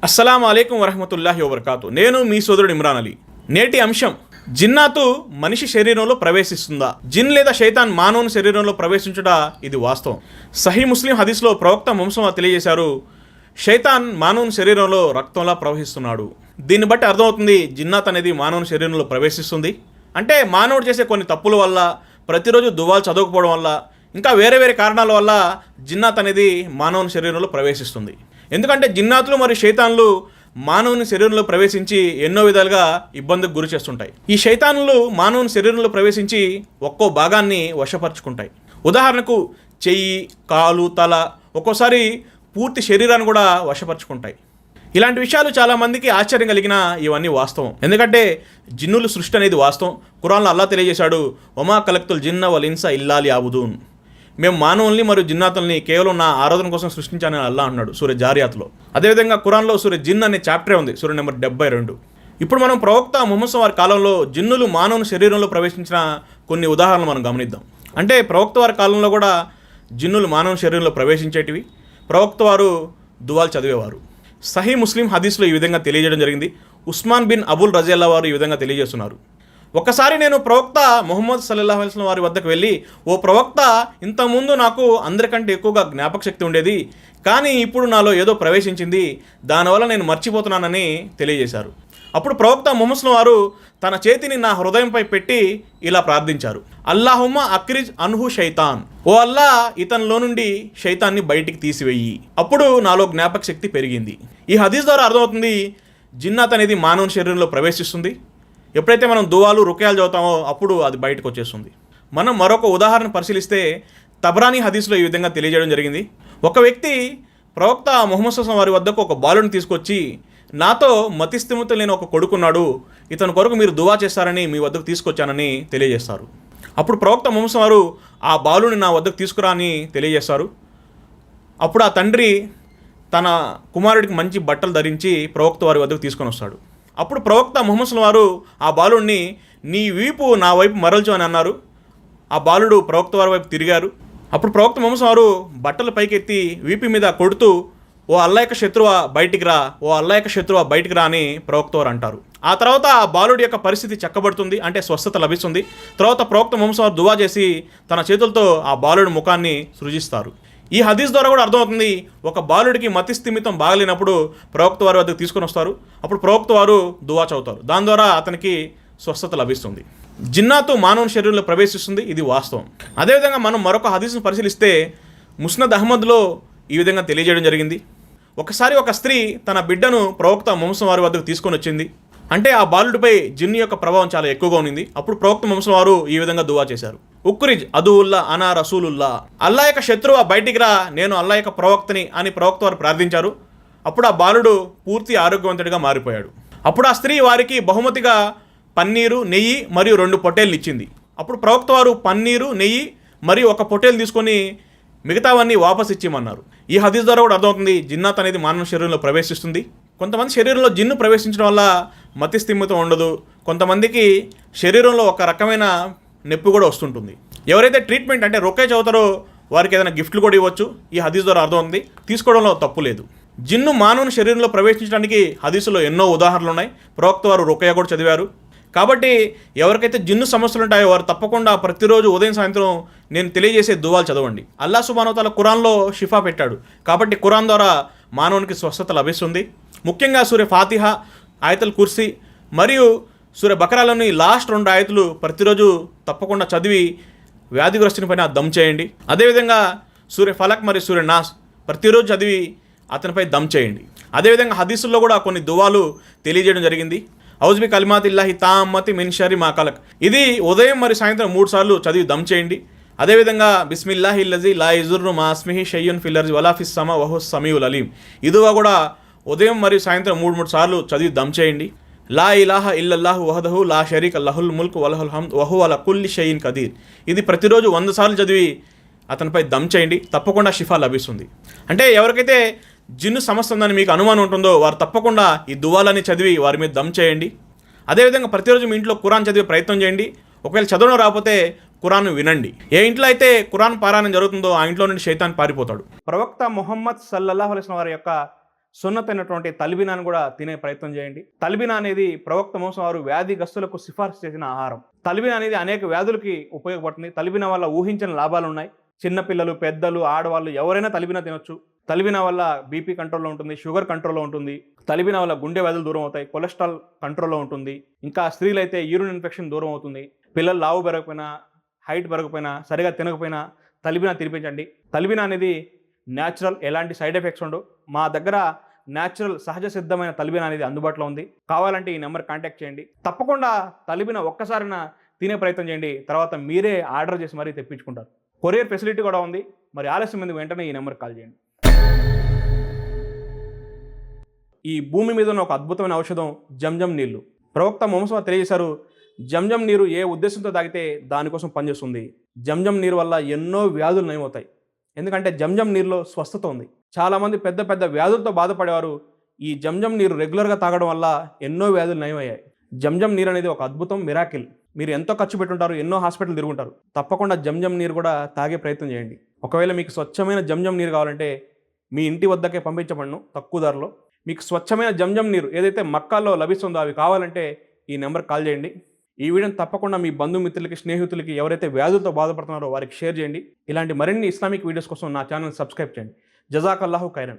అస్సలాము అలైకుం వరహమతుల్లాహి వబర్కాతు. నేను మీ సోదరుడు ఇమ్రాన్ అలీ. నేటి అంశం, జిన్నాతు మనిషి శరీరంలో ప్రవేశిస్తుందా? జిన్ లేదా శైతాన్ మానవుని శరీరంలో ప్రవేశించుట ఇది వాస్తవం. సహీ ముస్లిం హదీస్లో ప్రవక్త ముహమ్మద్ తెలియజేశారు, శైతాన్ మానవుని శరీరంలో రక్తంలా ప్రవహిస్తున్నాడు. దీన్ని బట్టి అర్థమవుతుంది జిన్నాత్ అనేది మానవుని శరీరంలో ప్రవేశిస్తుంది. అంటే మానవుడు చేసే కొన్ని తప్పుల వల్ల, ప్రతిరోజు దువాలు చదవకపోవడం వల్ల, ఇంకా వేరే వేరే కారణాల వల్ల జిన్నాత్ అనేది మానవుని శరీరంలో ప్రవేశిస్తుంది. ఎందుకంటే జిన్నాతులు మరియు శైతాన్లు మానవుని శరీరంలో ప్రవేశించి ఎన్నో విధాలుగా ఇబ్బందికి గురి చేస్తుంటాయి. ఈ శైతాన్లు మానవుని శరీరంలో ప్రవేశించి ఒక్కో భాగాన్ని వశపరుచుకుంటాయి. ఉదాహరణకు చెయ్యి, కాలు, తల, ఒక్కోసారి పూర్తి శరీరాన్ని కూడా వశపరుచుకుంటాయి. ఇలాంటి విషయాలు చాలామందికి ఆశ్చర్యం కలిగిన ఇవన్నీ వాస్తవం. ఎందుకంటే జిన్నుల సృష్టి అనేది వాస్తవం. ఖురాన్లో అల్లాహ్ తెలియజేశాడు, వమా కలక్తుల్ జిన్న వల్ ఇన్స ఇల్లా లియఅబుదూన్. మేము మానవుల్ని మరియు జిన్నాతుల్ని కేవలం నా ఆరాధన కోసం సృష్టించానని అల్లాహ్ అన్నాడు సూర జారియాత్లో. అదేవిధంగా ఖురాన్లో సూర జిన్ అనే చాప్టరే ఉంది, సూర నెంబర్ 72. ఇప్పుడు మనం ప్రవక్త ముహమ్మద్ వారి కాలంలో జిన్నులు మానవుని శరీరంలో ప్రవేశించిన కొన్ని ఉదాహరణలు మనం గమనిద్దాం. అంటే ప్రవక్త వారి కాలంలో కూడా జిన్నులు మానవుని శరీరంలో ప్రవేశించేటివి. ప్రవక్త వారు దువాలు చదివేవారు. సహీ ముస్లిం హదీస్లో ఈ విధంగా తెలియజేయడం జరిగింది. ఉస్మాన్ బిన్ అబుల్ రజియల్లా వారు ఈ విధంగా తెలియజేస్తున్నారు, ఒకసారి నేను ప్రవక్త ముహమ్మద్ సల్లల్లాహు అలైహి వసల్లం వారి వద్దకు వెళ్ళి, ఓ ప్రవక్త, ఇంతకుముందు నాకు అందరికంటే ఎక్కువగా జ్ఞాపక శక్తి ఉండేది, కానీ ఇప్పుడు నాలో ఏదో ప్రవేశించింది, దానివల్ల నేను మర్చిపోతున్నానని తెలియజేశారు. అప్పుడు ప్రవక్త ముహమ్మద్ వారు తన చేతిని నా హృదయంపై పెట్టి ఇలా ప్రార్థించారు, అల్లాహుమ్మ అక్రిజ్ అన్హు శైతాన్, ఓ అల్లా, ఇతనిలో నుండి శైతాన్ని బయటికి తీసివేయి. అప్పుడు నాలో జ్ఞాపక శక్తి పెరిగింది. ఈ హదీస్ ద్వారా అర్థమవుతుంది జిన్నాత్ అనేది మానవుని శరీరంలో ప్రవేశిస్తుంది. ఎప్పుడైతే మనం దువాలు, రుకయాలు చదువుతామో అప్పుడు అది బయటకు వచ్చేస్తుంది. మనం మరొక ఉదాహరణ పరిశీలిస్తే తబరానీ హదీస్లో ఈ విధంగా తెలియజేయడం జరిగింది. ఒక వ్యక్తి ప్రవక్త ముహమ్మద్ సల్లల్లాహు వారి వద్దకు ఒక బాలుని తీసుకొచ్చి, నాతో మతిస్థిమితం లేని ఒక కొడుకున్నాడు, ఇతని కొరకు మీరు దువా చేస్తారని మీ వద్దకు తీసుకొచ్చానని తెలియజేస్తారు. అప్పుడు ప్రవక్త ముహమ్మద్ వారు ఆ బాలుని నా వద్దకు తీసుకురా అని తెలియజేస్తారు. అప్పుడు ఆ తండ్రి తన కుమారుడికి మంచి బట్టలు ధరించి ప్రవక్త వారి వద్దకు తీసుకొని వస్తాడు. అప్పుడు ప్రవక్త ముహమ్మద్ వారు ఆ బాలుడిని, నీ వీపు నా వైపు మరల్చు అని అన్నారు. ఆ బాలుడు ప్రవక్త వారి వైపు తిరిగారు. అప్పుడు ప్రవక్త ముహమ్మద్ వారు బట్టలు పైకెత్తి వీపు మీద కొడుతూ, ఓ అల్లా యొక్క శత్రువా బయటికి రా, ఓ అల్లా యొక్క శత్రువా బయటికి రా అని ప్రవక్త వారు అంటారు. ఆ తర్వాత ఆ బాలుడి యొక్క పరిస్థితి చక్కబడుతుంది, అంటే స్వస్థత లభిస్తుంది. తర్వాత ప్రవక్త ముహమ్మద్ వారు దువా చేసి తన చేతులతో ఆ బాలుడి ముఖాన్ని సృజిస్తారు. ఈ హదీస్ ద్వారా కూడా అర్థమవుతుంది, ఒక బాలుడికి మతిస్థిమితం బాగలేనప్పుడు ప్రవక్త వారి వద్దకు తీసుకొని వస్తారు. అప్పుడు ప్రవక్త వారు దువా చదువుతారు. దాని ద్వారా అతనికి స్వస్థత లభిస్తుంది. జిన్నాతు మానవుని శరీరంలో ప్రవేశిస్తుంది, ఇది వాస్తవం. అదేవిధంగా మనం మరొక హదీస్ను పరిశీలిస్తే ముస్నద్ అహ్మద్లో ఈ విధంగా తెలియజేయడం జరిగింది. ఒకసారి ఒక స్త్రీ తన బిడ్డను ప్రవక్త ముహమ్మద్ వారి వద్దకు తీసుకొని వచ్చింది. అంటే ఆ బాలుడిపై జిన్ను యొక్క ప్రభావం చాలా ఎక్కువగా ఉంది. అప్పుడు ప్రవక్త ముహమ్మద్ వారు ఈ విధంగా దువా చేశారు, ఉక్రిజ్ అదువుల్లా అనా రసూలుల్లా, అల్లా యొక్క శత్రువు బయటికి రా, నేను అల్లా యొక్క ప్రవక్తని అని ప్రవక్త వారు ప్రార్థించారు. అప్పుడు ఆ బాలుడు పూర్తి ఆరోగ్యవంతుడిగా మారిపోయాడు. అప్పుడు ఆ స్త్రీ వారికి బహుమతిగా పన్నీరు, నెయ్యి మరియు 2 పొట్టేళ్ళు ఇచ్చింది. అప్పుడు ప్రవక్త వారు పన్నీరు, నెయ్యి మరియు 1 పొట్టేలు తీసుకొని మిగతావన్నీ వాపస్ ఇచ్చిమన్నారు. ఈ హదీస్ ద్వారా కూడా అర్థమవుతుంది జిన్నాత్ అనేది మానవ శరీరంలో ప్రవేశిస్తుంది. కొంతమంది శరీరంలో జిన్ను ప్రవేశించడం వల్ల మతిస్థిమితం ఉండదు. కొంతమందికి శరీరంలో ఒక రకమైన నొప్పి కూడా వస్తుంటుంది. ఎవరైతే ట్రీట్మెంట్ అంటే రుకయా చదువుతారో వారికి ఏదైనా గిఫ్ట్లు కూడా ఇవ్వచ్చు. ఈ హదీస్ ద్వారా అర్థమవుతుంది, తీసుకోవడంలో తప్పు లేదు. జిన్ను మానవుని శరీరంలో ప్రవేశించడానికి హదీసులో ఎన్నో ఉదాహరణలు ఉన్నాయి. ప్రవక్త వారు రుకయా కూడా చదివారు. కాబట్టి ఎవరికైతే జిన్ను సమస్యలు ఉంటాయో వారు తప్పకుండా ప్రతిరోజు ఉదయం సాయంత్రం నేను తెలియజేసే దువాలు చదవండి. అల్లాహ్ సుబ్హానహు వ తఆలా ఖురాన్లో షిఫా పెట్టాడు. కాబట్టి ఖురాన్ ద్వారా మానవునికి స్వస్థత లభిస్తుంది. ముఖ్యంగా సూర ఫాతిహా, ఆయతుల్ కుర్సీ మరియు సూర బకరాలోని లాస్ట్ 2 ఆయతులు ప్రతిరోజు తప్పకుండా చదివి వ్యాధిగ్రస్తుని పైన దమ్ చేయండి. అదేవిధంగా సూర ఫలక్ మరియు సూర నాస్ ప్రతిరోజు చదివి అతనిపై దమ్ చేయండి. అదేవిధంగా హదీసుల్లో కూడా కొన్ని దువాలు తెలియజేయడం జరిగింది. ఔజు బి కలిమాతిల్లాహి తామ్మతి మిన్ షర్రి మా కలక్, ఇది ఉదయం మరియు సాయంత్రం 3 సార్లు చదివి దమ్ చేయండి. అదేవిధంగా బిస్మిల్లాహి లజీ లా యజుర్రు మా అస్మిహి షయ్యున్ ఫిల్ అర్జి వలా ఫిస్ సమా వహుస్ సమీఉల్ అలీం, ఇదివా కూడా ఉదయం మరియు సాయంత్రం 3 సార్లు చదివి దమ్ చేయండి. లా ఇలాహ ఇల్లల్లాహు వహదహు లా షరీక లహుల్ ముల్క్ వలహుల్ హమ్ద్ వహు అలా కుల్లి షైయిన్ కదీర్, ఇది ప్రతిరోజు 100 సార్లు చదివి అతనిపై దమ్ చేయండి. తప్పకుండా షిఫా లభిస్తుంది. అంటే ఎవరికైతే జిన్ను సమస్య ఉందని మీకు అనుమానం ఉంటుందో వారు తప్పకుండా ఈ దువాలని చదివి వారి మీద దమ్ చేయండి. అదేవిధంగా ప్రతిరోజు మీ ఇంట్లో ఖురాన్ చదివే ప్రయత్నం చేయండి. ఒకవేళ చదవడం రాకపోతే ఖురాన్ వినండి. ఏ ఇంట్లో అయితే ఖురాన్ పారాయణం జరుగుతుందో ఆ ఇంట్లో నుండి శైతాన్ పారిపోతాడు. ప్రవక్త ముహమ్మద్ సల్లల్లాహు అలైహి వసల్లం వారి యొక్క సున్నత్ అయినటువంటి తల్బినాను కూడా తినే ప్రయత్నం చేయండి. తల్బినా అనేది ప్రవక్త మహమ్మద్ వారు వ్యాధిగ్రస్తులకు సిఫార్సు చేసిన ఆహారం. తల్బినా అనేది అనేక వ్యాధులకి ఉపయోగపడుతుంది. తల్బినా వల్ల ఊహించిన లాభాలు ఉన్నాయి. చిన్నపిల్లలు, పెద్దలు, ఆడవాళ్ళు ఎవరైనా తల్బినా తినొచ్చు. తల్బినా వల్ల బీపీ కంట్రోల్లో ఉంటుంది, షుగర్ కంట్రోల్లో ఉంటుంది. తల్బినా వల్ల గుండె వ్యాధులు దూరం అవుతాయి, కొలెస్ట్రాల్ కంట్రోల్లో ఉంటుంది. ఇంకా స్త్రీలైతే యూరిన్ ఇన్ఫెక్షన్ దూరం అవుతుంది. పిల్లలు లావు పెరగకపోయినా, హైట్ పెరగకపోయినా, సరిగా తినకపోయినా తల్బినా తినిపించండి. తల్బినా అనేది న్యాచురల్, ఎలాంటి సైడ్ ఎఫెక్ట్స్ ఉండవు. మా దగ్గర న్యాచురల్, సహజ సిద్ధమైన తల్బినా అనేది అందుబాటులో ఉంది. కావాలంటే ఈ నెంబర్ కాంటాక్ట్ చేయండి. తప్పకుండా తల్బినా ఒక్కసారిన తినే ప్రయత్నం చేయండి. తర్వాత మీరే ఆర్డర్ చేసి మరీ తెప్పించుకుంటారు. కొరియర్ ఫెసిలిటీ కూడా ఉంది. మరి ఆలస్యం ఎందుకు, వెంటనే ఈ నెంబర్కి కాల్ చేయండి. ఈ భూమి మీద ఉన్న ఒక అద్భుతమైన ఔషధం జంజం నీళ్లు. ప్రవక్త ముహమ్మద్ తెలియజేశారు, జంజం నీరు ఏ ఉద్దేశంతో తాగితే దానికోసం పనిచేస్తుంది. జంజం నీరు వల్ల ఎన్నో వ్యాధులు నయమవుతాయి. ఎందుకంటే జంజం నీరులో స్వస్థత ఉంది. చాలామంది పెద్ద పెద్ద వ్యాధులతో బాధపడేవారు ఈ జంజం నీరు రెగ్యులర్గా తాగడం వల్ల ఎన్నో వ్యాధులు నయమయ్యాయి. జంజం నీరు అనేది ఒక అద్భుతం, మిరాకిల్. మీరు ఎంతో ఖర్చు పెట్టుంటారు, ఎన్నో హాస్పిటల్ తిరుగుంటారు. తప్పకుండా జంజం నీరు కూడా తాగే ప్రయత్నం చేయండి. ఒకవేళ మీకు స్వచ్ఛమైన జంజం నీరు కావాలంటే మీ ఇంటి వద్దకే పంపించబడను తక్కువ ధరలో. మీకు స్వచ్ఛమైన జంజం నీరు ఏదైతే మక్కాల్లో లభిస్తుందో అవి కావాలంటే ఈ నెంబర్కి కాల్ చేయండి. ఈ వీడియోని తప్పకుండా మీ బంధుమిత్రులకి, స్నేహితులకి, ఎవరైతే వ్యాధులతో బాధపడుతున్నారో వారికి షేర్ చేయండి. ఇలాంటి మరిన్ని ఇస్లామిక్ వీడియోస్ కోసం నా ఛానల్ సబ్స్క్రైబ్ చేయండి. జజాకల్లాహు ఖైరన్.